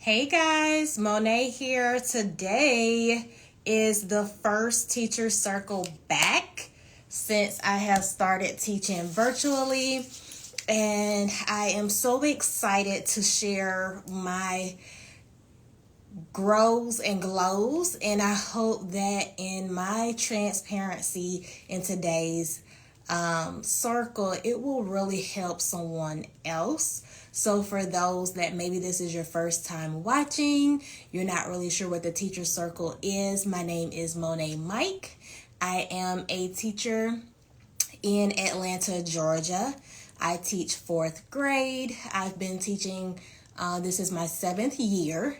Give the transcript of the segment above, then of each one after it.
Hey guys, Monet here. Today is the first teacher circle back since I have started teaching virtually, and I am so excited to share my grows and glows, and I hope that in my transparency in today's circle, it will really help someone else. So for those that maybe this is your first time watching, you're not really sure what the teacher circle is, my name is Monet Mike. I am a teacher in Atlanta, Georgia. I teach fourth grade. I've been teaching, this is my 7th year.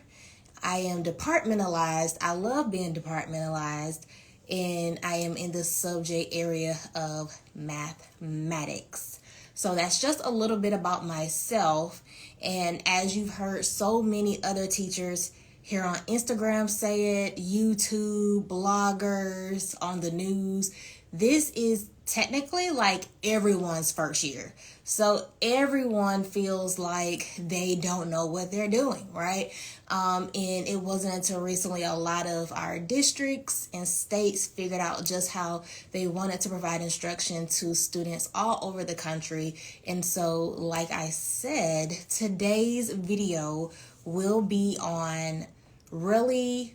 I am departmentalized. I love being departmentalized, and I am in the subject area of mathematics. So that's just a little bit about myself. And as you've heard so many other teachers here on Instagram say it, YouTube, bloggers, on the news, this is technically like everyone's first year. So everyone feels like they don't know what they're doing, right? And it wasn't until recently a lot of our districts and states figured out just how they wanted to provide instruction to students all over the country. And so, like I said, today's video will be on really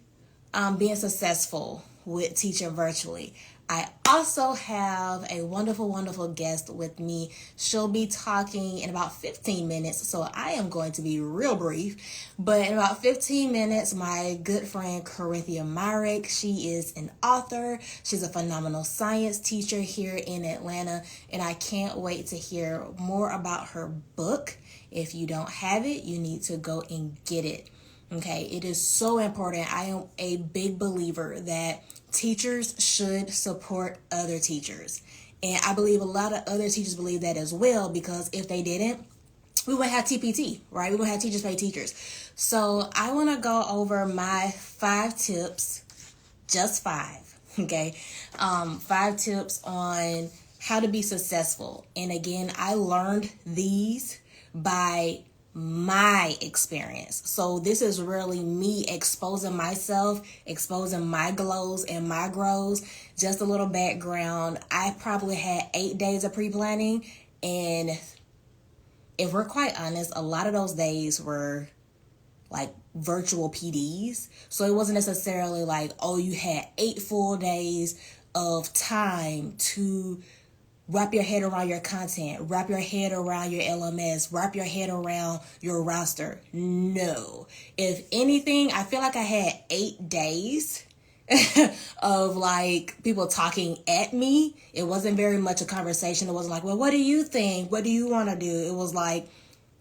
being successful with teaching virtually. I also have a wonderful guest with me. She'll be talking in about 15 minutes, so I am going to be real brief. But in about 15 minutes, my good friend Corinthia Myrick, she is an author. She's a phenomenal science teacher here in Atlanta, and I can't wait to hear more about her book. If you don't have it, you need to go and get it. Okay, it is so important. I am a big believer that teachers should support other teachers. And I believe a lot of other teachers believe that as well, because if they didn't, we wouldn't have TPT, right? We wouldn't have teachers pay teachers. So I want to go over my 5 tips, just 5, okay? 5 tips on how to be successful. And again, I learned these by my experience. So this is really me exposing myself, exposing my glows and my grows. Just a little background. I probably had 8 days of pre-planning, and if we're quite honest, a lot of those days were like virtual PDs. So it wasn't necessarily like, oh, you had 8 full days of time to wrap your head around your content, wrap your head around your LMS, wrap your head around your roster. No. If anything, I feel like I had 8 days of like people talking at me. It wasn't very much a conversation. It wasn't like, well, what do you think? What do you want to do? It was like,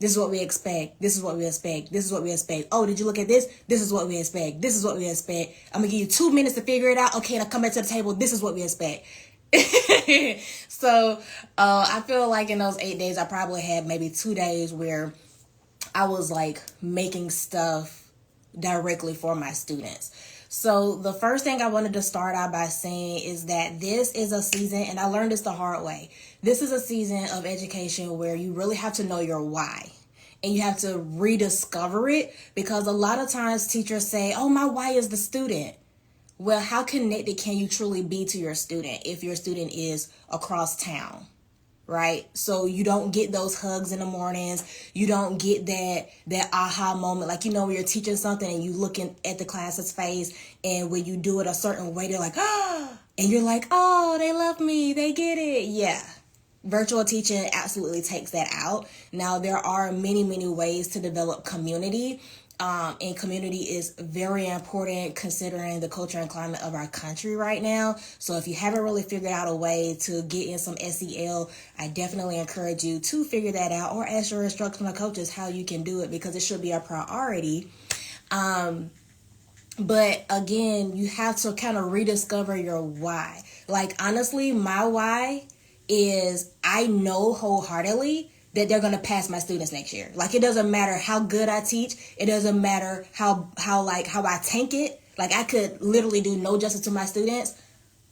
this is what we expect. This is what we expect. This is what we expect. Oh, did you look at this? This is what we expect. This is what we expect. I'm going to give you 2 minutes to figure it out. Okay, now come back to the table. This is what we expect. So I feel like in those 8 days, I probably had maybe 2 days where I was like making stuff directly for my students. So the first thing I wanted to start out by saying is that this is a season, and I learned this the hard way. This is a season of education where you really have to know your why. And you have to rediscover it, because a lot of times teachers say, oh, my why is the student. Well, how connected can you truly be to your student if your student is across town, right? So you don't get those hugs in the mornings. You don't get that aha moment. Like, when you're teaching something and you looking at the class's face, and when you do it a certain way, they're like, ah, and you're like, oh, they love me. They get it. Yeah. Virtual teaching absolutely takes that out. Now, there are many ways to develop community. And community is very important considering the culture and climate of our country right now. So if you haven't really figured out a way to get in some SEL, I definitely encourage you to figure that out, or ask your instructional coaches how you can do it, because it should be a priority. But again, you have to kind of rediscover your why. Like, honestly, my why is I know wholeheartedly that they're going to pass my students next year. Like, it doesn't matter how good I teach. It doesn't matter how I tank it. Like, I could literally do no justice to my students.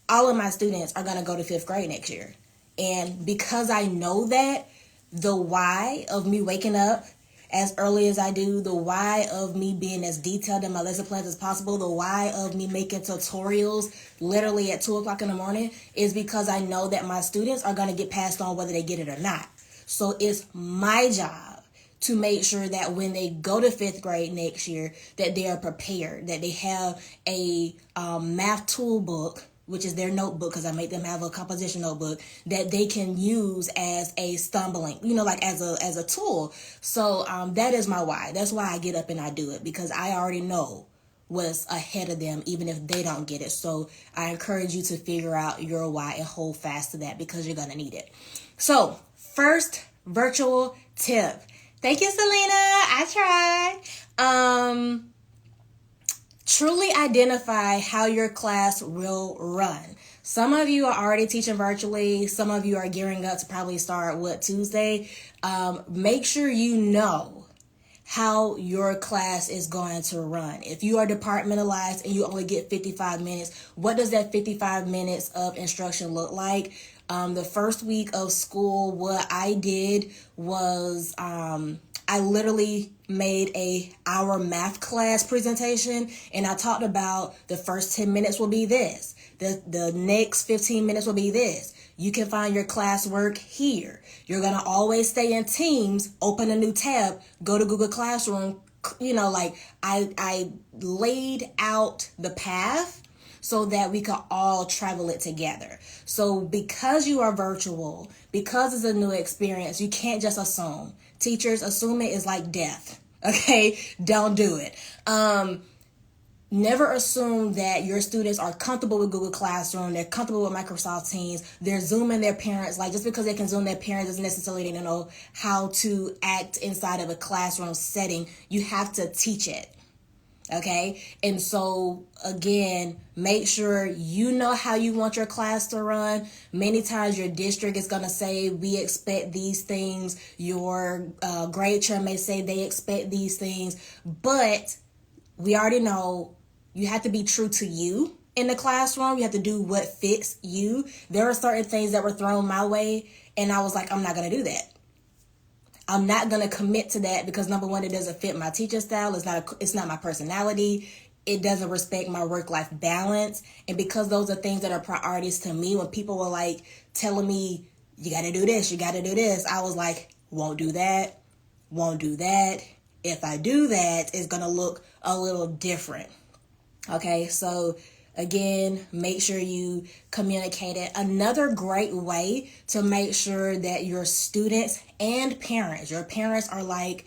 All of my students are going to go to 5th grade next year. And because I know that, the why of me waking up as early as I do, the why of me being as detailed in my lesson plans as possible, the why of me making tutorials literally at 2 o'clock in the morning is because I know that my students are going to get passed on whether they get it or not. So it's my job to make sure that when they go to 5th grade next year, that they are prepared, that they have a math tool book, which is their notebook, because I make them have a composition notebook that they can use as a stumbling, like as a tool. So that is my why. That's why I get up and I do it, because I already know what's ahead of them, even if they don't get it. So I encourage you to figure out your why and hold fast to that, because you're going to need it. So first virtual tip. Thank you, Selena. I tried. Truly identify how your class will run. Some of you are already teaching virtually. Some of you are gearing up to probably start Tuesday. Make sure you know how your class is going to run. If you are departmentalized and you only get 55 minutes, what does that 55 minutes of instruction look like? The first week of school, what I did was I literally made our math class presentation, and I talked about the first 10 minutes will be this. The next 15 minutes will be this. You can find your classwork here. You're going to always stay in Teams, open a new tab, go to Google Classroom. I laid out the path so that we could all travel it together. So because you are virtual, because it's a new experience, you can't just assume. Teachers, assuming is like death. Okay? Don't do it. Never assume that your students are comfortable with Google Classroom, they're comfortable with Microsoft Teams, they're Zooming their parents. Like, just because they can Zoom their parents doesn't necessarily know how to act inside of a classroom setting. You have to teach it. Okay? And so, again, make sure you know how you want your class to run. Many times your district is going to say, we expect these things. Your grade chair may say they expect these things. But we already know you have to be true to you in the classroom. You have to do what fits you. There are certain things that were thrown my way, and I was like, I'm not going to do that. I'm not going to commit to that because, number one, it doesn't fit my teaching style. It's not my personality. It doesn't respect my work-life balance. And because those are things that are priorities to me, when people were like telling me, you got to do this, you got to do this, I was like, won't do that, won't do that. If I do that, it's going to look a little different. Okay, so again, make sure you communicate it. Another great way to make sure that your students and parents, your parents are like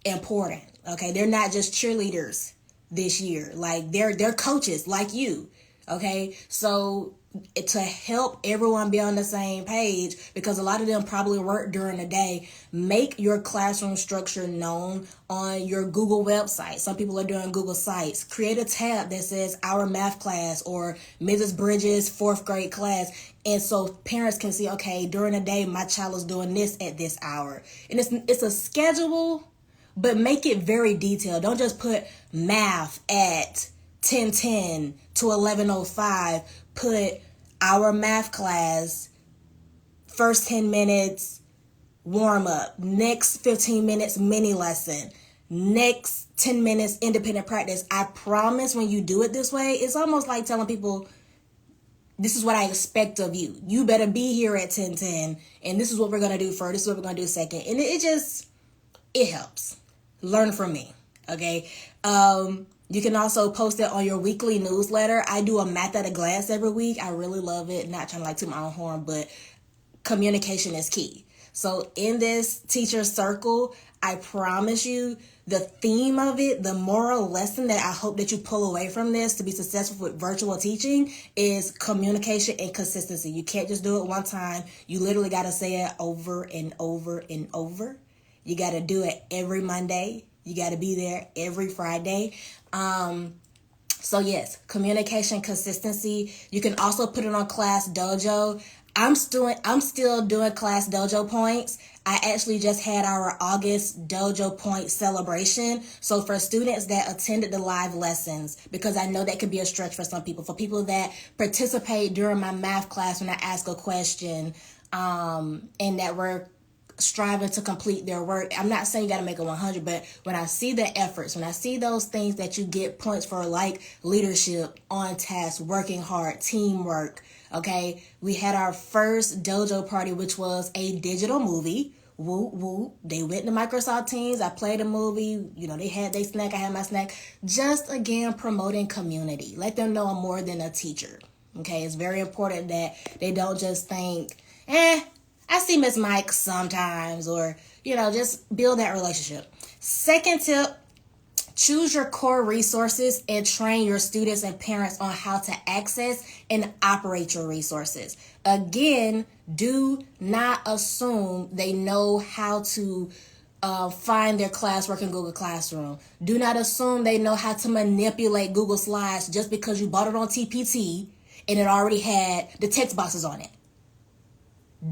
important. Okay, they're not just cheerleaders this year. Like they're coaches like you. Okay, so to help everyone be on the same page, because a lot of them probably work during the day, make your classroom structure known on your Google website. Some people are doing Google Sites. Create a tab that says our math class or Mrs. Bridges 4th grade class. And so parents can see, okay, during the day, my child is doing this at this hour. And it's a schedule, but make it very detailed. Don't just put math at 10:10 to 11:05. Put our math class, first 10 minutes, warm up, next 15 minutes, mini lesson, next 10 minutes, independent practice. I promise when you do it this way, it's almost like telling people, this is what I expect of you. You better be here at 10:10, and this is what we're going to do first, this is what we're going to do second. And it helps. Learn from me, okay? You can also post it on your weekly newsletter. I do a math at a glance every week. I really love it. Not trying to toot my own horn, but communication is key. So in this teacher circle, I promise you the theme of it, the moral lesson that I hope that you pull away from this to be successful with virtual teaching is communication and consistency. You can't just do it one time. You literally got to say it over and over and over. You got to do it every Monday. You got to be there every Friday. So yes, communication, consistency. You can also put it on Class Dojo. I'm still doing Class Dojo points. I actually just had our August Dojo Point celebration. So for students that attended the live lessons, because I know that could be a stretch for some people, for people that participate during my math class when I ask a question, and that were striving to complete their work. I'm not saying you got to make it 100, but when I see the efforts, when I see those things that you get points for, like leadership, on task, working hard, teamwork. Okay, we had our first dojo party, which was a digital movie. Woo woo. They went to Microsoft Teams. I played a movie. They had their snack. I had my snack. Just again, promoting community. Let them know I'm more than a teacher. Okay, it's very important that they don't just think, I see Miss Mike sometimes, or, just build that relationship. Second tip, choose your core resources and train your students and parents on how to access and operate your resources. Again, do not assume they know how to find their classwork in Google Classroom. Do not assume they know how to manipulate Google Slides just because you bought it on TPT and it already had the text boxes on it.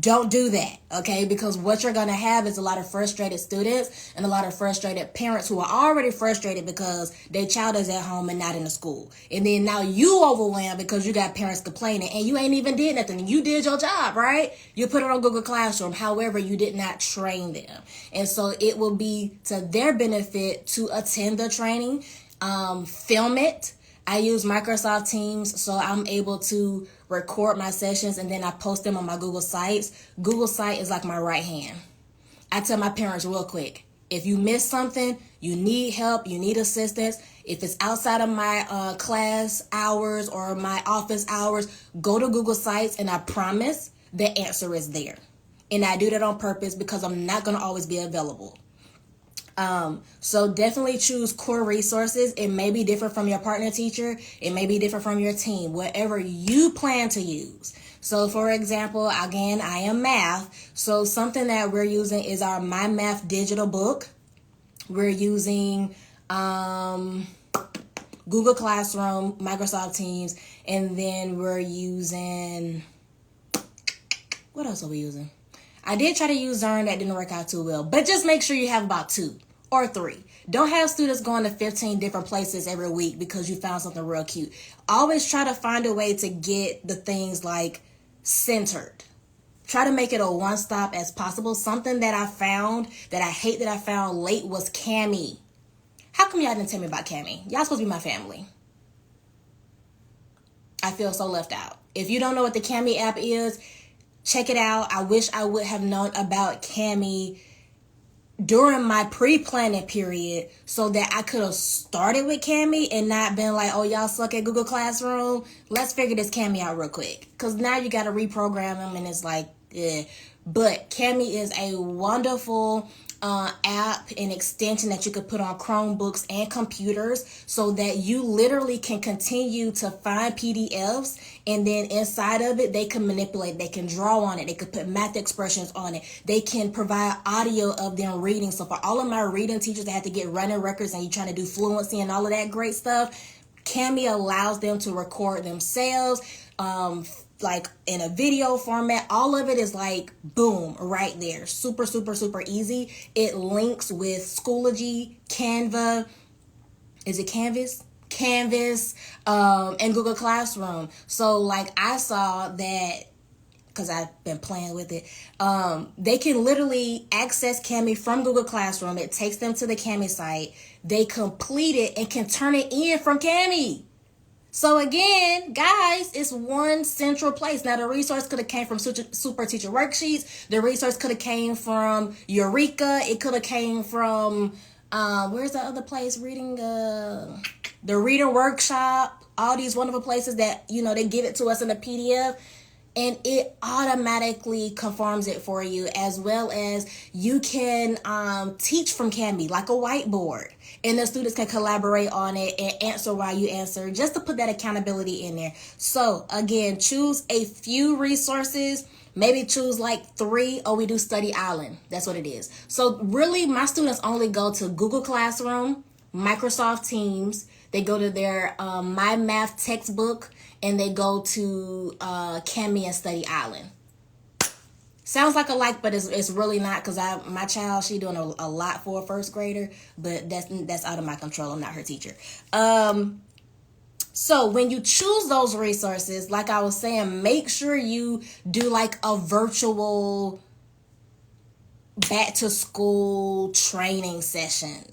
Don't do that, okay? Because what you're going to have is a lot of frustrated students and a lot of frustrated parents who are already frustrated because their child is at home and not in the school. And then now you overwhelmed because you got parents complaining and you ain't even did nothing. You did your job, right? You put it on Google Classroom. However, you did not train them. And so it will be to their benefit to attend the training, film it. I use Microsoft Teams, so I'm able to record my sessions and then I post them on my Google Sites. Google Site is like my right hand. I tell my parents real quick, if you miss something, you need help, you need assistance, if it's outside of my class hours or my office hours, go to Google Sites and I promise the answer is there. And I do that on purpose because I'm not going to always be available. So definitely choose core resources. It may be different from your partner teacher. It may be different from your team, whatever you plan to use. So for example, again, I am math. So something that we're using is our My Math digital book. We're using, Google Classroom, Microsoft Teams, and then we're using, what else are we using? I did try to use Zern. That didn't work out too well. But just make sure you have about 2 or 3. Don't have students going to 15 different places every week because you found something real cute. Always try to find a way to get the things like centered. Try to make it a one-stop as possible. Something that I found that I hate that I found late was Cami. How come y'all didn't tell me about Cami? Y'all supposed to be my family. I feel so left out. If you don't know what the Cami app is, check it out. I wish I would have known about Cami during my pre-planning period so that I could have started with Cami and not been like, oh, y'all suck at Google Classroom. Let's figure this Cami out real quick. Because now you got to reprogram them and it's like, yeah. But Cami is a wonderful app and extension that you could put on Chromebooks and computers so that you literally can continue to find PDFs, and then inside of it they can manipulate, they can draw on it, they could put math expressions on it, they can provide audio of them reading. So for all of my reading teachers that have to get running records and you're trying to do fluency and all of that great stuff, Cami allows them to record themselves like in a video format. All of it is like boom right there. Super, super, super easy. It links with Schoology, Canva. Is it Canvas? Canvas, and Google Classroom. So like I saw that because I've been playing with it. They can literally access Cami from Google Classroom. It takes them to the Cami site. They complete it and can turn it in from Cami. So again, guys, it's one central place. Now, the resource could have came from Super Teacher Worksheets. The resource could have came from Eureka. It could have came from, where's the other place? The Reading Workshop. All these wonderful places that, they give it to us in a PDF. And it automatically conforms it for you, as well as you can teach from Cami, like a whiteboard. And the students can collaborate on it and answer while you answer, just to put that accountability in there. So again, choose a few resources, maybe choose like 3, or we do Study Island. That's what it is. So really, my students only go to Google Classroom, Microsoft Teams. They go to their My Math textbook, and they go to Cami and Study Island. Sounds like a like, but it's really not, because my child, she doing a lot for a first grader, but that's out of my control. I'm not her teacher. So when you choose those resources, like I was saying, make sure you do like a virtual back to school training session.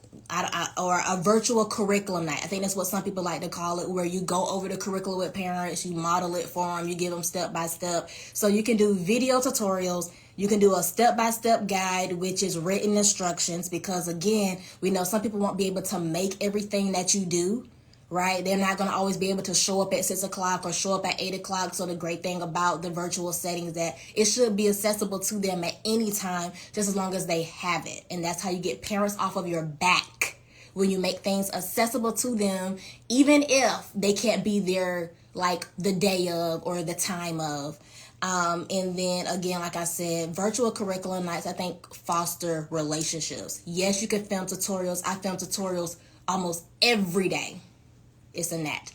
Or a virtual curriculum night. I think that's what some people like to call it, where you go over the curriculum with parents, you model it for them, you give them step by step. So you can do video tutorials, you can do a step-by-step guide, which is written instructions, because again, we know some people won't be able to make everything that you do, right? They're not going to always be able to show up at 6 o'clock or show up at 8 o'clock. So the great thing about the virtual setting is that it should be accessible to them at any time, just as long as they have it. And that's how you get parents off of your back, when you make things accessible to them, even if they can't be there like the day of or the time of. And then again, like I said, virtual curriculum nights, I think, foster relationships. Yes, you can film tutorials. I film tutorials almost every day. It's a knack.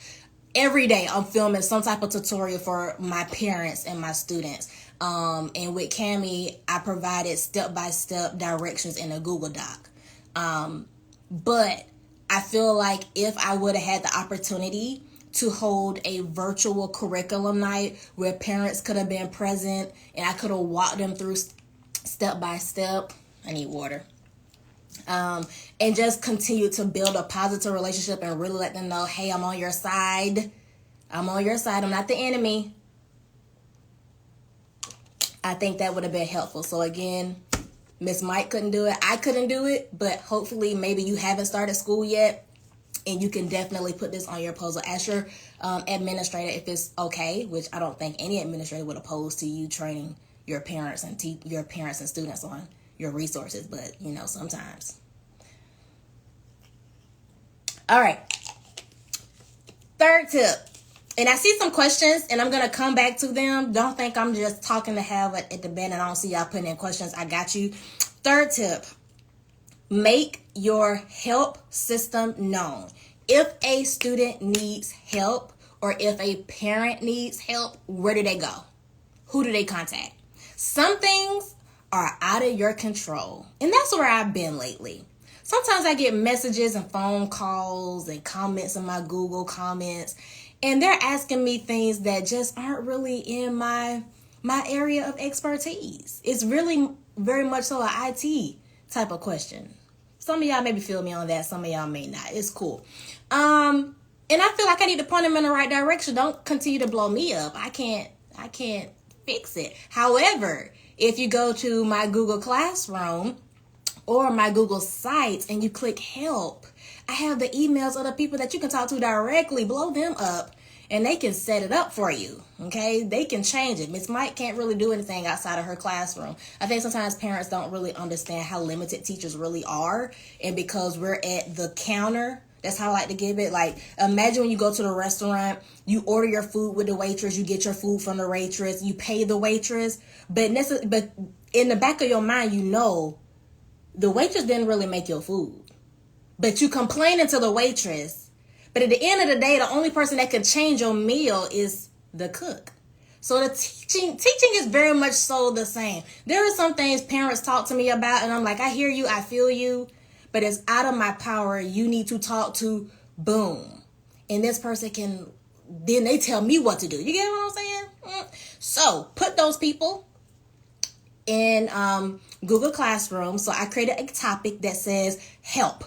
Every day I'm filming some type of tutorial for my parents and my students. And with Cami, I provided step-by-step directions in a Google Doc. But I feel like if I would have had the opportunity to hold a virtual curriculum night where parents could have been present and I could have walked them through step by step. I need water. And just continue to build a positive relationship and really let them know, hey, I'm on your side. I'm on your side. I'm not the enemy. I think that would have been helpful. So again, Miss Mike couldn't do it. I couldn't do it, but hopefully maybe you haven't started school yet. And you can definitely put this on your proposal. Ask your administrator if it's okay, which I don't think any administrator would oppose to you training your parents and your parents and students on your resources. But, you know, sometimes. All right. Third tip. And I see some questions, and I'm going to come back to them. Don't think I'm just talking to have it at the bend and I don't see y'all putting in questions. I got you. Third tip. Make your help system known. If a student needs help or if a parent needs help, where do they go? Who do they contact? Some things are out of your control. And that's where I've been lately. Sometimes I get messages and phone calls and comments in my Google comments, and they're asking me things that just aren't really in my area of expertise. It's really very much so an IT type of question. Some of y'all maybe feel me on that. Some of y'all may not. It's cool. And I feel like I need to point them in the right direction. Don't continue to blow me up. I can't fix it. However, if you go to my Google Classroom or my Google Sites and you click help, I have the emails of the people that you can talk to directly. Blow them up and they can set it up for you. Okay, they can change it. Miss Mike can't really do anything outside of her classroom. I think sometimes parents don't really understand how limited teachers really are. And because we're at the counter, that's how I like to give it. Like, imagine when you go to the restaurant, you order your food with the waitress, you get your food from the waitress, you pay the waitress. But in the back of your mind, you know, the waitress didn't really make your food. But you complaining to the waitress. But at the end of the day, the only person that can change your meal is the cook. So the teaching is very much so the same. There are some things parents talk to me about, and I'm like, I hear you, I feel you, but it's out of my power. You need to talk to boom. And this person can, then they tell me what to do. You get what I'm saying? So put those people in Google Classroom. So I created a topic that says help.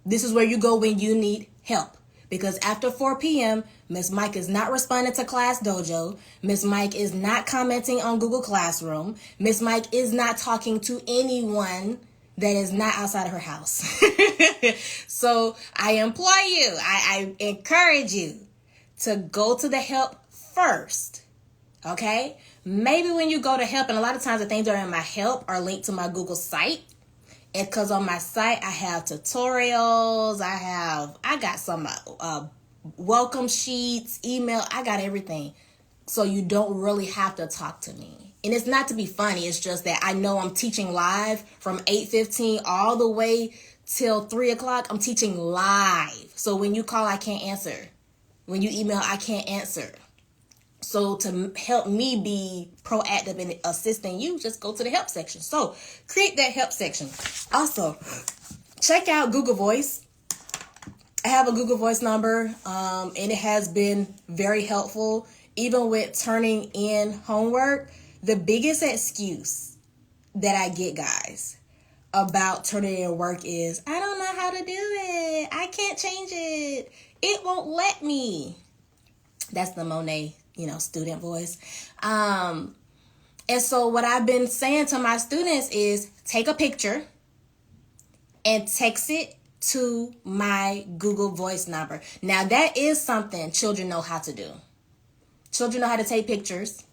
This is where you go when you need help. Because after 4 p.m., Miss Mike is not responding to Class Dojo. Miss Mike is not commenting on Google Classroom. Miss Mike is not talking to anyone that is not outside of her house. So I implore you, I encourage you to go to the help first. Okay? Maybe when you go to help, and a lot of times the things that are in my help are linked to my Google site. And because on my site, I have tutorials, I got some welcome sheets, email, I got everything. So you don't really have to talk to me. And it's not to be funny, it's just that I know I'm teaching live from 8:15 all the way till 3 o'clock. I'm teaching live. So when you call, I can't answer. When you email, I can't answer. So to help me be proactive in assisting you, just go to the help section. So create that help section. Also, check out Google Voice. I have a Google Voice number, and it has been very helpful. Even with turning in homework, the biggest excuse that I get, guys, about turning in work is, I don't know how to do it. I can't change it. It won't let me. That's the Monet, student voice. And so what I've been saying to my students is take a picture and text it to my Google Voice number. Now, that is something children know how to do. Children know how to take pictures.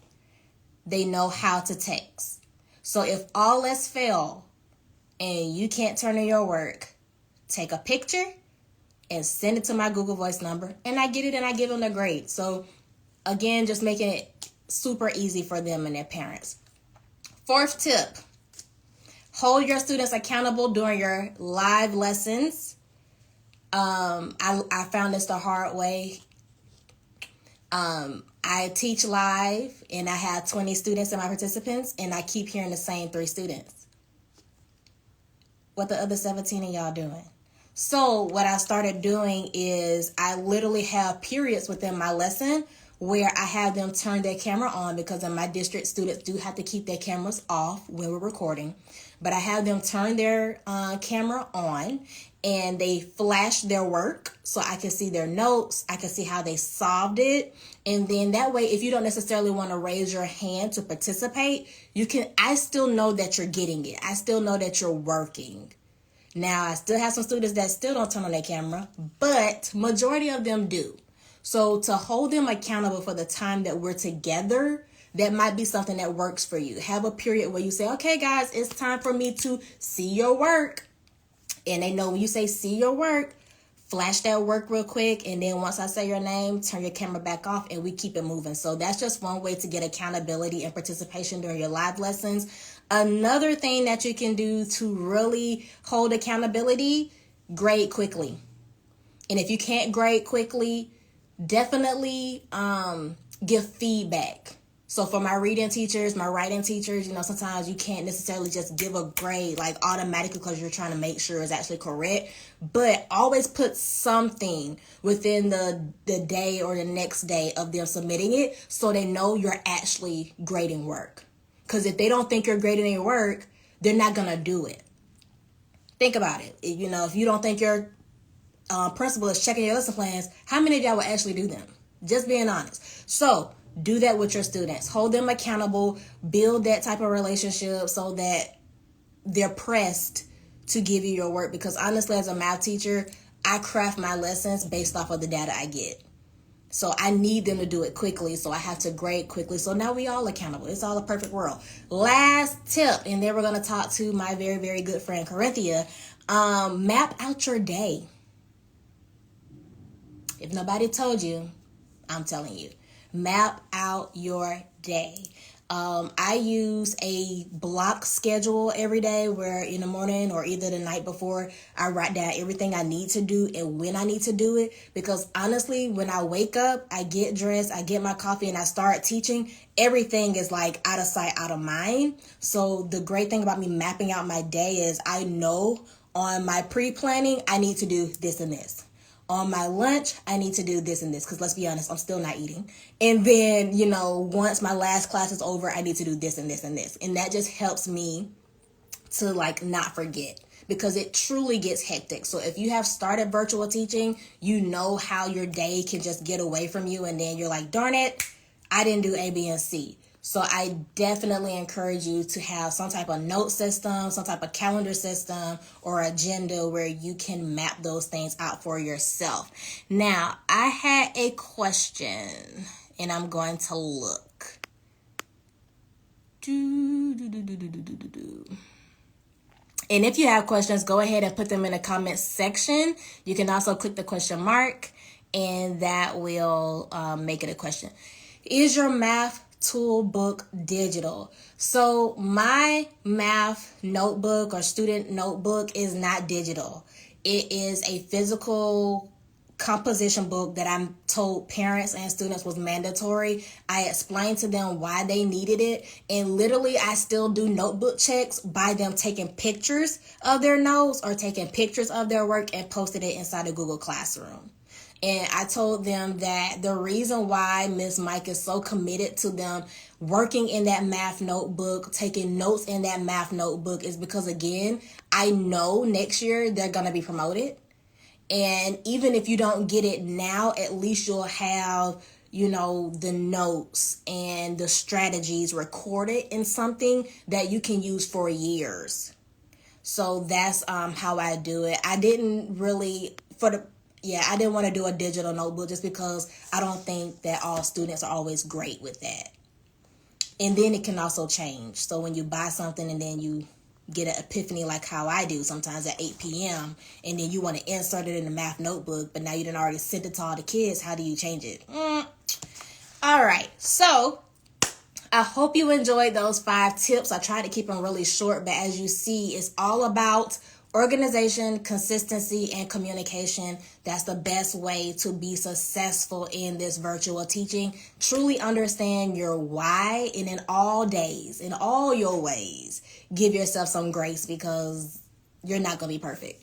They know how to text. So if all else fail and you can't turn in your work, take a picture and send it to my Google Voice number, and I get it and I give them the grade. So again, just making it super easy for them and their parents. 4th tip, hold your students accountable during your live lessons. I found this the hard way. I teach live and I have 20 students and my participants, and I keep hearing the same 3 students. What the other 17 of y'all doing? So what I started doing is I literally have periods within my lesson where I have them turn their camera on, because in my district, students do have to keep their cameras off when we're recording. But I have them turn their camera on, and they flash their work so I can see their notes. I can see how they solved it. And then that way, if you don't necessarily want to raise your hand to participate, I still know that you're getting it. I still know that you're working. Now, I still have some students that still don't turn on their camera, but majority of them do. So to hold them accountable for the time that we're together, that might be something that works for you. Have a period where you say, okay, guys, it's time for me to see your work. And they know when you say see your work, flash that work real quick. And then once I say your name, turn your camera back off and we keep it moving. So that's just one way to get accountability and participation during your live lessons. Another thing that you can do to really hold accountability, grade quickly. And if you can't grade quickly, definitely give feedback. So for my reading teachers, my writing teachers, sometimes you can't necessarily just give a grade like automatically because you're trying to make sure it's actually correct. But always put something within the day or the next day of them submitting it so they know you're actually grading work. Because if they don't think you're grading your work, they're not going to do it. Think about it. If you don't think your principal is checking your lesson plans, how many of y'all will actually do them? Just being honest. So do that with your students. Hold them accountable. Build that type of relationship so that they're pressed to give you your work. Because honestly, as a math teacher, I craft my lessons based off of the data I get. So I need them to do it quickly. So I have to grade quickly. So now we all accountable. It's all a perfect world. Last tip, and then we're going to talk to my very, very good friend, Corinthia. Map out your day. If nobody told you, I'm telling you. Map out your day. I use a block schedule every day where in the morning or either the night before, I write down everything I need to do and when I need to do it. Because honestly, when I wake up, I get dressed, I get my coffee, and I start teaching, everything is like out of sight, out of mind. So the great thing about me mapping out my day is I know on my pre-planning, I need to do this and this. On my lunch, I need to do this and this, because let's be honest, I'm still not eating. And then, once my last class is over, I need to do this and this and this. And that just helps me to not forget, because it truly gets hectic. So if you have started virtual teaching, you know how your day can just get away from you. And then you're like, darn it, I didn't do A, B, and C. So I definitely encourage you to have some type of note system, some type of calendar system or agenda where you can map those things out for yourself. Now, I had a question and I'm going to look. And if you have questions, go ahead and put them in the comments section. You can also click the question mark and that will make it a question. Is your math tool book digital? So my math notebook or student notebook is not digital. It is a physical composition book that I told parents and students was mandatory. I explained to them why they needed it, and literally I still do notebook checks by them taking pictures of their notes or taking pictures of their work and posted it inside of Google Classroom. And I told them that the reason why Miss Mike is so committed to them working in that math notebook, taking notes in that math notebook is because, again, I know next year they're going to be promoted. And even if you don't get it now, at least you'll have, the notes and the strategies recorded in something that you can use for years. So that's how I do it. I didn't really I didn't want to do a digital notebook just because I don't think that all students are always great with that. And then it can also change. So when you buy something and then you get an epiphany like how I do sometimes at 8 p.m. and then you want to insert it in the math notebook, but now you done already sent it to all the kids. How do you change it? All right. So I hope you enjoyed those 5 tips. I tried to keep them really short, but as you see, it's all about organization, consistency, and communication. That's the best way to be successful in this virtual teaching. Truly understand your why, and in all days, in all your ways, give yourself some grace because you're not going to be perfect.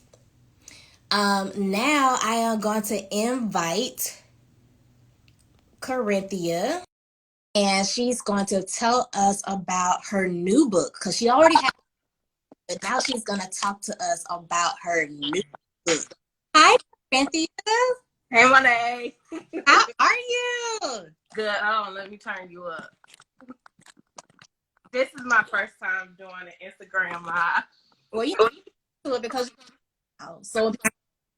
Now I am going to invite Corinthia, and she's going to tell us about her new book because she already has. But now she's going to talk to us about her new book. Hi, Corinthia. Hey, Monet. How are you? Good. Oh, let me turn you up. This is my first time doing an Instagram live. Well, you do it because so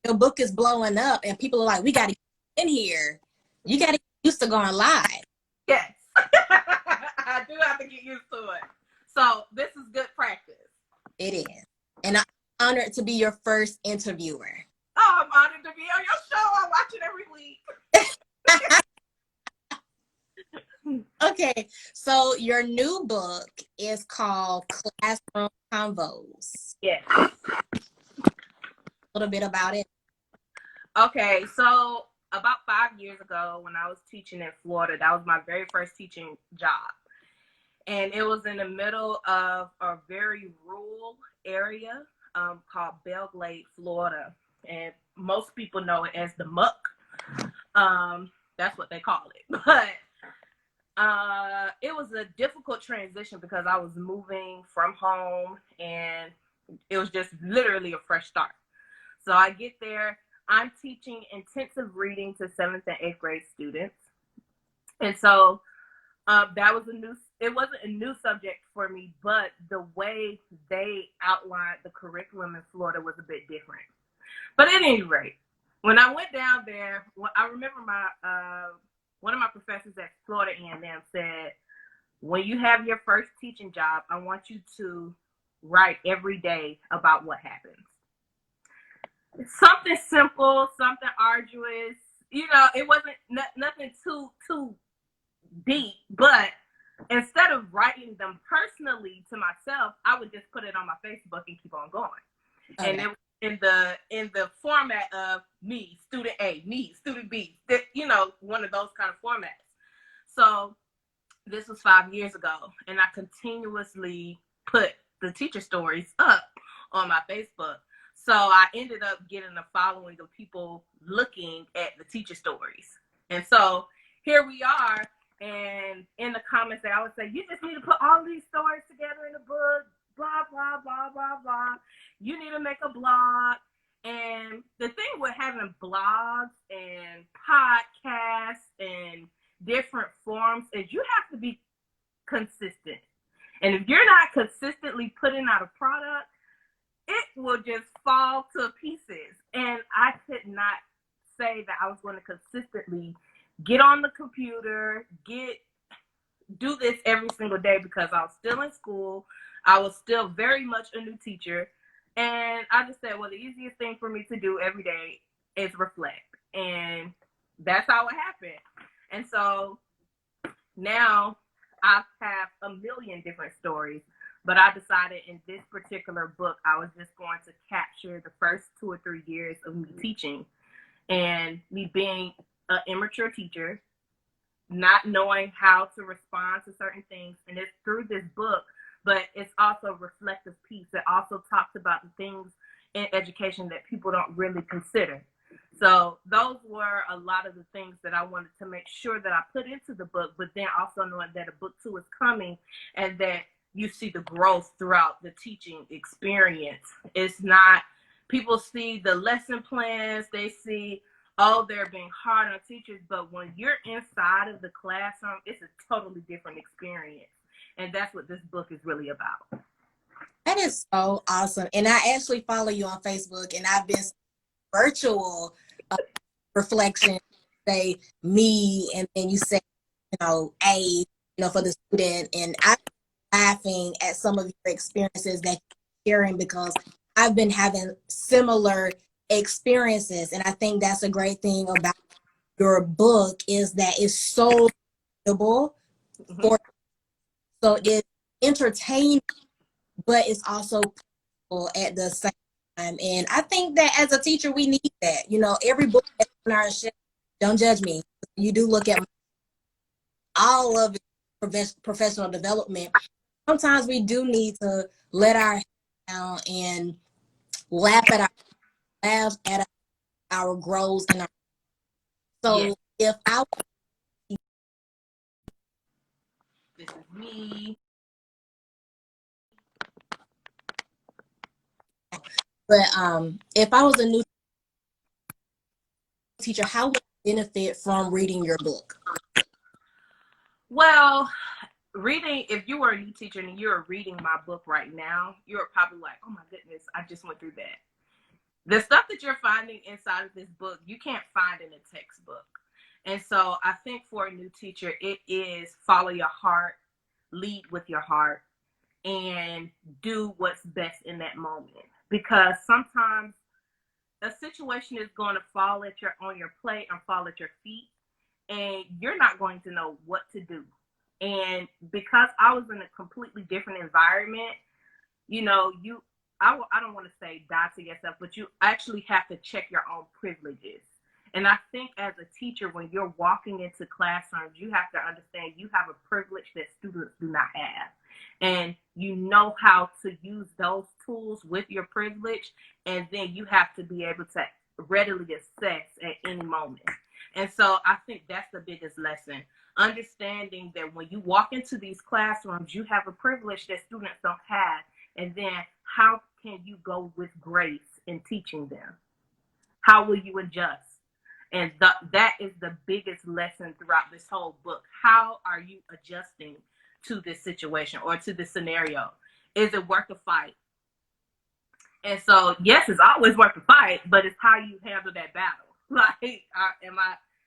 your book is blowing up and people are like, we got to get in here. You got to get used to going live. Yes. I do have to get used to it. So this is good practice. It is. And I'm honored to be your first interviewer. Oh, I'm honored to be on your show. I watch it every week. Okay, so your new book is called Klassroom Konvos. Yes. A little bit about it. Okay, so about 5 years ago when I was teaching in Florida, that was my very first teaching job. And it was in the middle of a very rural area called Belglade, Florida. And most people know it as the Muck. That's what they call it. But it was a difficult transition because I was moving from home and it was just literally a fresh start. So I get there, I'm teaching intensive reading to 7th and 8th grade students. And so that was it wasn't a new subject for me, but the way they outlined the curriculum in Florida was a bit different. But at any rate, when I went down there, I remember one of my professors at Florida A&M said, when you have your first teaching job, I want you to write every day about what happens. Something simple, something arduous. It wasn't nothing too deep, but instead of writing them personally to myself, I would just put it on my Facebook and keep on going. Okay. And it was in the format of me, student A, me, student B, one of those kind of formats. So this was 5 years ago, and I continuously put the teacher stories up on my Facebook. So I ended up getting a following of people looking at the teacher stories. And so here we are. And in the comments, I would say, you just need to put all these stories together in a book, blah, blah, blah, blah, blah. You need to make a blog. And the thing with having blogs and podcasts and different forms is you have to be consistent. And if you're not consistently putting out a product, it will just fall to pieces. And I could not say that I was going to consistently get on the computer, do this every single day because I was still in school. I was still very much a new teacher. And I just said, well, the easiest thing for me to do every day is reflect. And that's how it happened. And so now I have a million different stories, but I decided in this particular book, I was just going to capture the first 2 or 3 years of me teaching and me being an immature teacher, not knowing how to respond to certain things. And it's through this book, but it's also a reflective piece that also talks about the things in education that people don't really consider. So those were a lot of the things that I wanted to make sure that I put into the book, but then also knowing that a book 2 is coming and that you see the growth throughout the teaching experience. It's not, people see the lesson plans, they see, oh, they're being hard on teachers, but when you're inside of the classroom, it's a totally different experience. And that's what this book is really about. That is so awesome. And I actually follow you on Facebook, and I've been virtual reflection, say me, and then you say, A, for the student. And I'm laughing at some of your experiences that you're sharing, because I've been having similar experiences. And I think that's a great thing about your book, is that it's so relatable for, so it's entertaining, but it's also practical at the same time. And I think that as a teacher, we need that. Every book that's on our shelf, don't judge me. You do look at all of it, professional development. Sometimes we do need to let our head down and laugh at our growth and our. So if I, this is me. But if I was a new teacher, how would I benefit from reading your book? Well, reading, if you were a new teacher and you're reading my book right now, you're probably like, oh my goodness, I just went through that. The stuff that you're finding inside of this book, you can't find in a textbook. And so I think for a new teacher, it is follow your heart, lead with your heart, and do what's best in that moment. Because sometimes a situation is going to fall on your plate and fall at your feet, and you're not going to know what to do. And because I was in a completely different environment, I don't want to say die to yourself, but you actually have to check your own privileges. And I think as a teacher, when you're walking into classrooms, you have to understand you have a privilege that students do not have. And you know how to use those tools with your privilege. And then you have to be able to readily assess at any moment. And so I think that's the biggest lesson. Understanding that when you walk into these classrooms, you have a privilege that students don't have. And then how can you go with grace in teaching them? How will you adjust? And that is the biggest lesson throughout this whole book. How are you adjusting to this situation or to this scenario? Is it worth the fight? And so, yes, it's always worth the fight, but it's how you handle that battle. Like,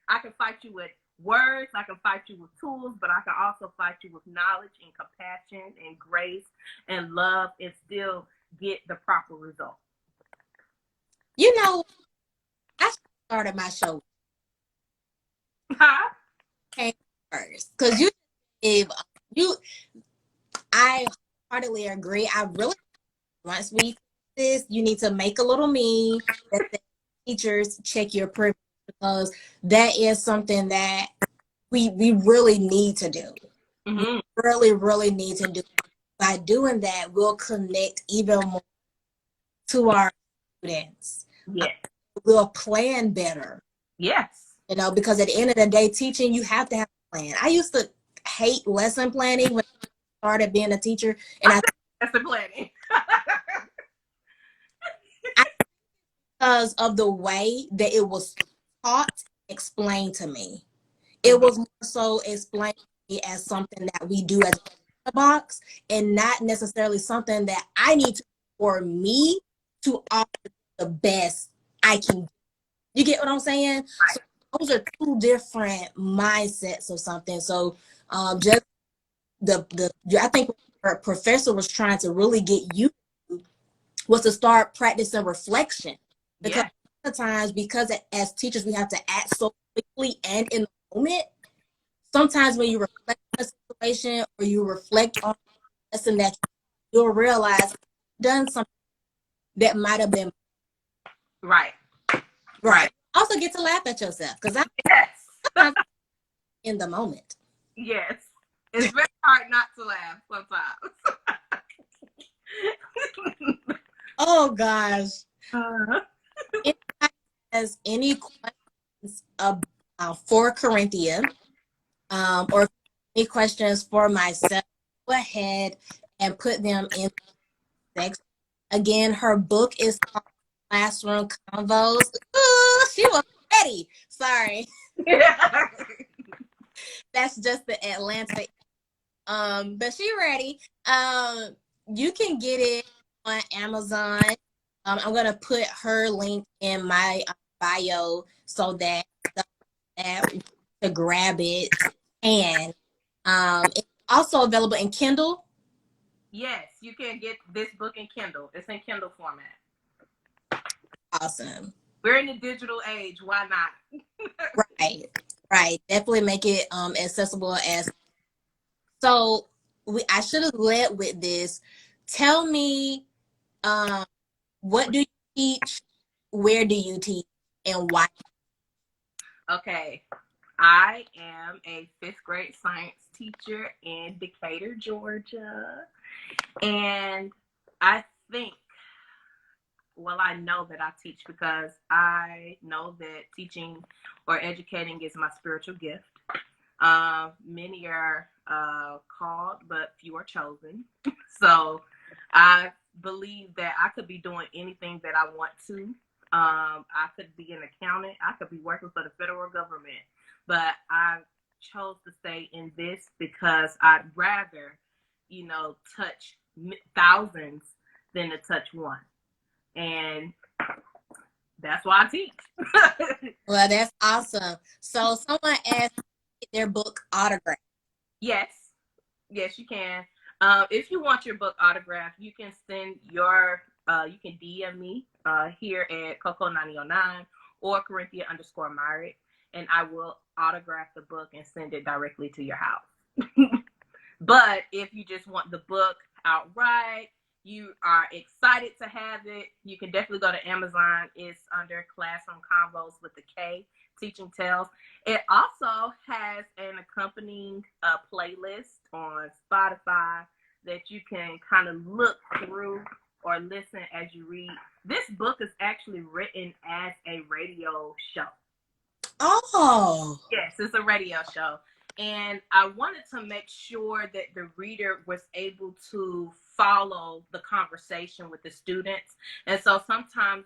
I can fight you with words, I can fight you with tools, but I can also fight you with knowledge and compassion and grace and love, and still get the proper result. I started my show. Huh? First, because I heartedly agree. I really, once we this, you need to make a little meme that says, teachers, check your privilege, because that is something that we really need to do. Mm-hmm. We really, really need to do. By doing that, we'll connect even more to our students. Yes. We'll plan better. Yes. Because at the end of the day, teaching, you have to have a plan. I used to hate lesson planning when I started being a teacher, and lesson planning. Because of the way that it was taught, explained to me. It was more so explained to me as something that we do as a box, and not necessarily something that I need to, for me to offer the best I can do. You get what I'm saying? Right. So those are two different mindsets of something. So just I think what our professor was trying to really get you to was to start practicing reflection. Because sometimes, because as teachers, we have to act so quickly and in the moment. Sometimes when you reflect on a situation or you reflect on a lesson, that you'll realize you've done something that might have been right. Also get to laugh at yourself, because I'm in the moment. Yes, it's very hard not to laugh sometimes. Oh gosh. has any questions for Corinthia, or any questions for myself, go ahead and put them in the section. Again, her book is called Classroom Konvos. Ooh, she was ready. Sorry. That's just the Atlanta. But she ready. You can get it on Amazon. I'm gonna put her link in my bio so that to grab it can. It's also available in Kindle. Yes, you can get this book in Kindle. It's in Kindle format. Awesome. We're in the digital age. Why not? Right. Definitely make it accessible as. So I should have led with this. Tell me, what do you teach? Where do you teach? And why? Okay. I am a 5th grade science teacher in Decatur, Georgia. And I think, well, I know that I teach because I know that teaching or educating is my spiritual gift. Many are called, but few are chosen. So I believe that I could be doing anything that I want to. I could be an accountant. I could be working for the federal government. But I chose to stay in this because I'd rather, touch thousands than to touch one. And that's why I teach. Well, that's awesome. So someone asked their book autographed. Yes, you can. If you want your book autographed, you can send you can DM me here at Coco9009 or Corinthia_Myrick, and I will autograph the book and send it directly to your house. But if you just want the book outright, you are excited to have it, you can definitely go to Amazon. It's under Classroom Konvos with the K, Teaching Tales. It also has an accompanying playlist on Spotify that you can kind of look through or listen as you read. This book is actually written as a radio show. Oh. Yes, it's a radio show. And I wanted to make sure that the reader was able to follow the conversation with the students. And so sometimes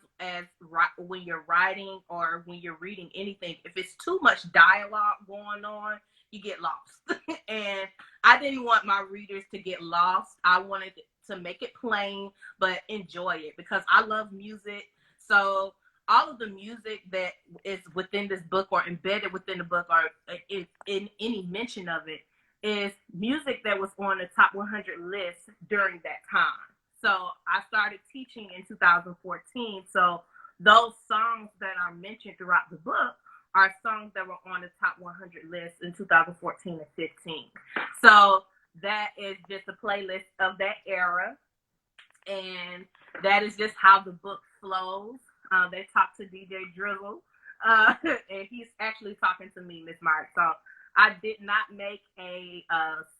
when you're writing or when you're reading anything, if it's too much dialogue going on, you get lost. And I didn't want my readers to get lost. I wanted to make it plain, but enjoy it because I love music. So all of the music that is within this book or embedded within the book or in any mention of it is music that was on the top 100 list during that time. So I started teaching in 2014. So those songs that are mentioned throughout the book are songs that were on the top 100 list in 2014 and 15. So that is just a playlist of that era. And that is just how the book flows. They talked to DJ Drizzle, and he's actually talking to me, Miss Myrick. So I did not make a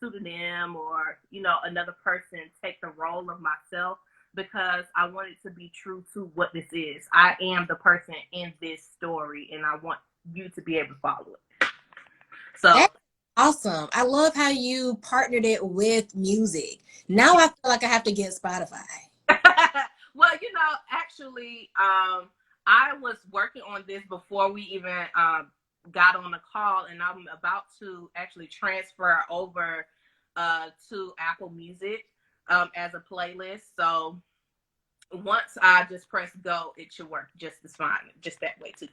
pseudonym or, another person take the role of myself because I wanted to be true to what this is. I am the person in this story, and I want you to be able to follow it. So that's awesome. I love how you partnered it with music. Now I feel like I have to get Spotify. Well, actually, I was working on this before we even got on the call, and I'm about to actually transfer over to Apple Music as a playlist. So once I just press go, it should work just as fine, just that way too.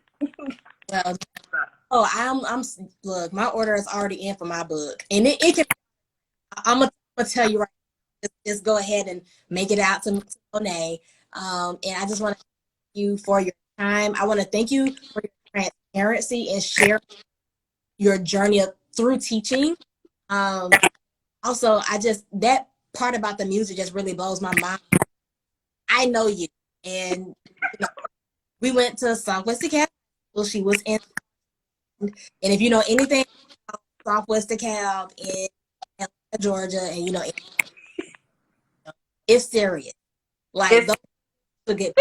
I'm look, my order is already in for my book, and it can. I'm gonna tell you right. Just go ahead and make it out to Monet. And I just want to thank you for your time. I want to thank you for your transparency and sharing your journey through teaching. Also, that part about the music just really blows my mind. I know you, and we went to Southwest DeKalb. Well, she was in, and if you know anything about Southwest DeKalb in Atlanta, Georgia, and it's serious. Like those to get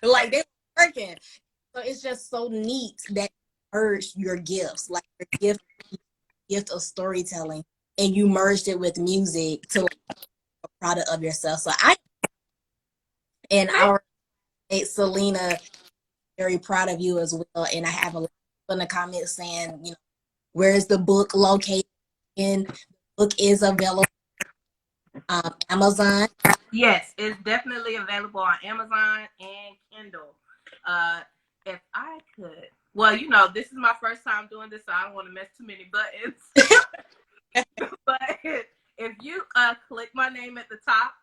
like they were working. So it's just so neat that you merged your gifts, like your gift of storytelling, and you merged it with music to like a product of yourself. So I and our mate Selena very proud of you as well. And I have a lot in the comments saying, you know, where is the book located? In the book is available on Amazon. Yes, it's definitely available on Amazon and Kindle. If I could, well, you know, this is my first time doing this, so I don't want to mess too many buttons. But if you click my name at the top,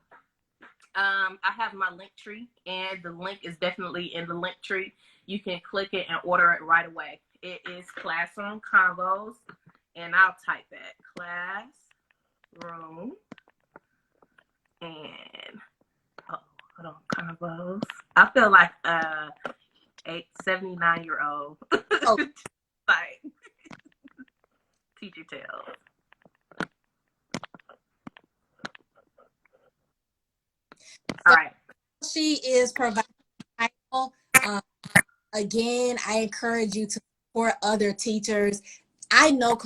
I have my link tree, and the link is definitely in the link tree. You can click it and order it right away. It is Classroom Konvos, and I'll type that Classroom and hold on, Konvos. I feel like 79-year-old like teacher tales. All right. She is providing title. Again, I encourage you to support other teachers. I know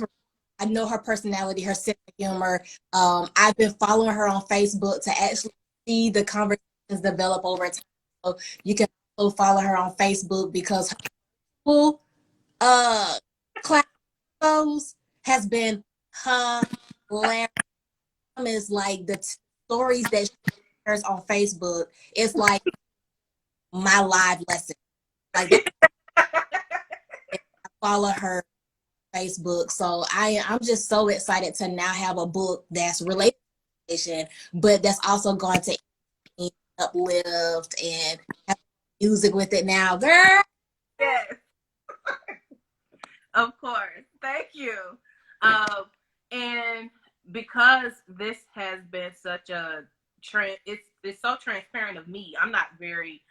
her personality, her sense of humor. I've been following her on Facebook to actually see the conversations develop over time. So you can also follow her on Facebook because her full class has been hilarious. Is like the stories that she shares on Facebook. It's like my live lesson. Like I follow her Facebook. So I'm just so excited to now have a book that's related to education, but that's also going to uplift and have music with it now. Girl. Yes. Of course. Thank you. And because this has been such a trend, it's so transparent of me. I'm not very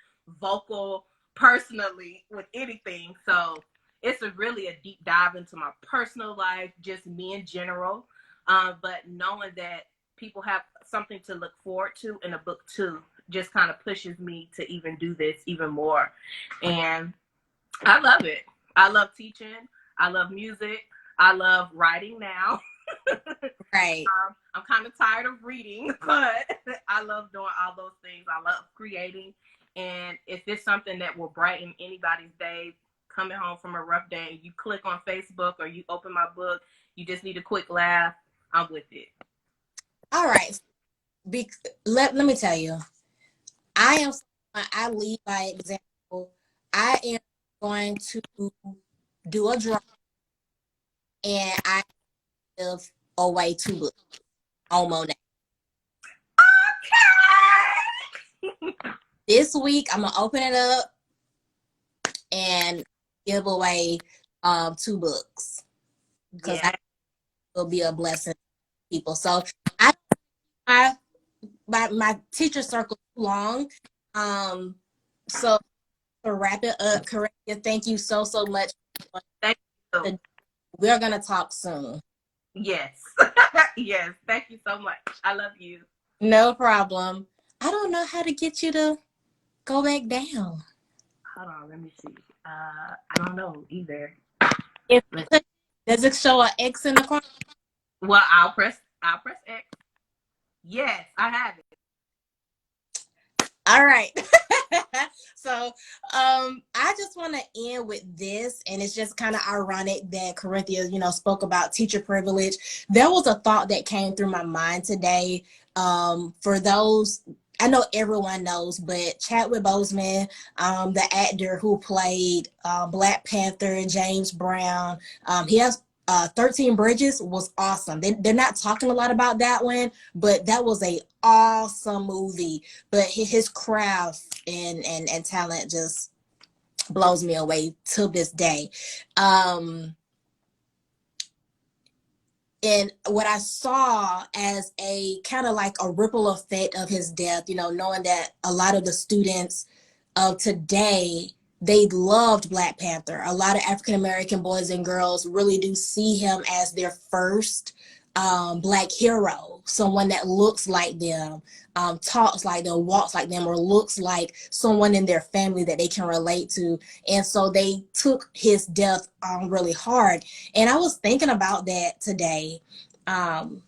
vocal personally with anything. So it's really a deep dive into my personal life, just me in general. But knowing that people have something to look forward to in a book too, just kind of pushes me to even do this even more. And I love it. I love teaching. I love music. I love writing now. Right. I'm kind of tired of reading, but I love doing all those things. I love creating. And if it's something that will brighten anybody's day, coming home from a rough day, and you click on Facebook or you open my book, you just need a quick laugh, I'm with it. All right. Let me tell you, I lead by example. I am going to do a draw, and I give away 2 books on Monet. Okay. This week, I'm gonna open it up and give away 2 books because I will be a blessing to people. So my teacher circle too long. So to wrap it up, Corinthia, thank you so much. Thank you. We're gonna talk soon. Yes. Yes. Thank you so much. I love you. No problem. I don't know how to get you to go back down. Hold on, let me see. I don't know either. Does it show an X in the corner? Well, I'll press X. Yes, I have it. All right. So I just want to end with this, and it's just kind of ironic that Corinthia, spoke about teacher privilege. There was a thought that came through my mind today. For those, I know everyone knows, but Chadwick Boseman, the actor who played Black Panther, James Brown, he has 13 Bridges was awesome. They're not talking a lot about that one, but that was a awesome movie. But his craft and talent just blows me away to this day. And what I saw as a kind of like a ripple effect of his death, knowing that a lot of the students of today, they loved Black Panther. A lot of African American boys and girls really do see him as their first Black hero, someone that looks like them, talks like them, walks like them, or looks like someone in their family that they can relate to. And so they took his death really hard. And I was thinking about that today. And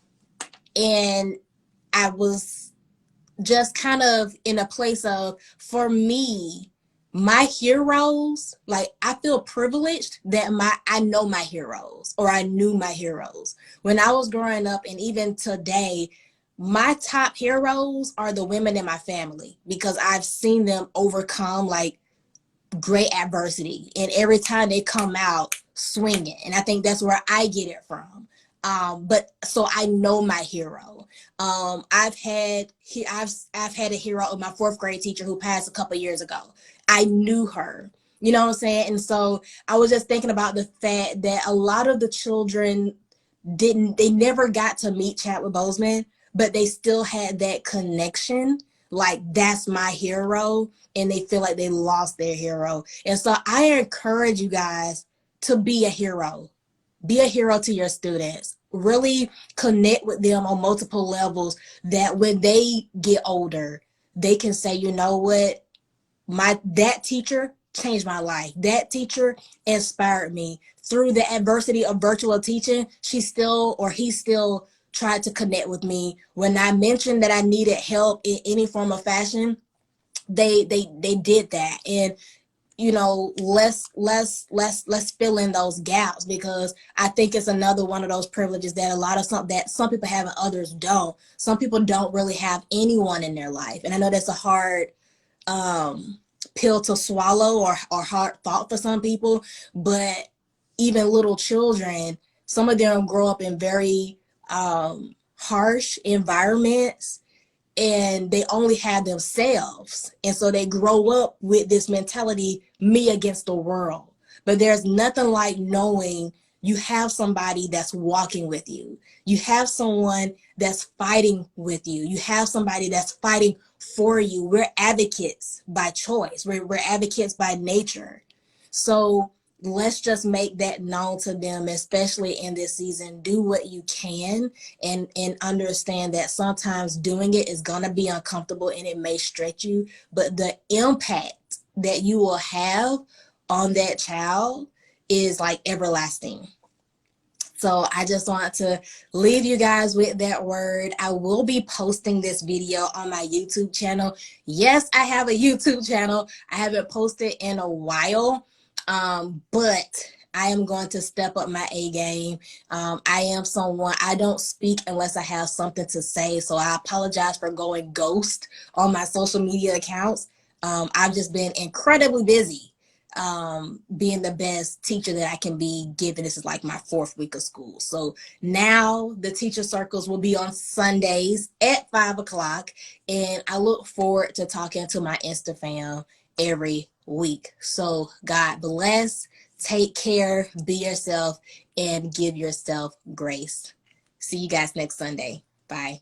I was just kind of in a place of, for me, my heroes, like I feel privileged that I know my heroes, or I knew my heroes when I was growing up. And even today, my top heroes are the women in my family, because I've seen them overcome like great adversity, and every time they come out swinging. And I think that's where I get it from. But so I know my hero. I've had a hero of my fourth grade teacher who passed a couple years ago. I knew her. You know what I'm saying? And so I was just thinking about the fact that a lot of the children they never got to meet Chadwick Boseman, but they still had that connection. Like, that's my hero, and they feel like they lost their hero. And so I encourage you guys to be a hero. Be a hero to your students. Really connect with them on multiple levels, that when they get older, they can say, you know what, that teacher changed my life. That teacher inspired me. Through the adversity of virtual teaching, he still tried to connect with me. When I mentioned that I needed help in any form of fashion, they did that. And let's fill in those gaps, because I think it's another one of those privileges that some people have and others don't. Some people don't really have anyone in their life, and I know that's a hard pill to swallow, or hard thought for some people. But even little children, some of them grow up in very harsh environments, and they only have themselves. And so they grow up with this mentality, me against the world. But there's nothing like knowing you have somebody that's walking with you. You have someone that's fighting with you. You have somebody that's fighting for you. We're advocates by choice. We're advocates by nature. So let's just make that known to them, especially in this season. Do what you can, and understand that sometimes doing it is gonna be uncomfortable and it may stretch you, but the impact that you will have on that child is like everlasting. So I just want to leave you guys with that word. I will be posting this video on my YouTube channel. Yes, I have a YouTube channel. I haven't posted in a while, but I am going to step up my A game. I am someone, I don't speak unless I have something to say. So I apologize for going ghost on my social media accounts. I've just been incredibly busy, being the best teacher that I can be, given this is like my 4th week of school. So now the teacher circles will be on Sundays at 5 o'clock, and I look forward to talking to my Insta fam every week. So God bless, take care, be yourself, and give yourself grace. See you guys next Sunday. Bye.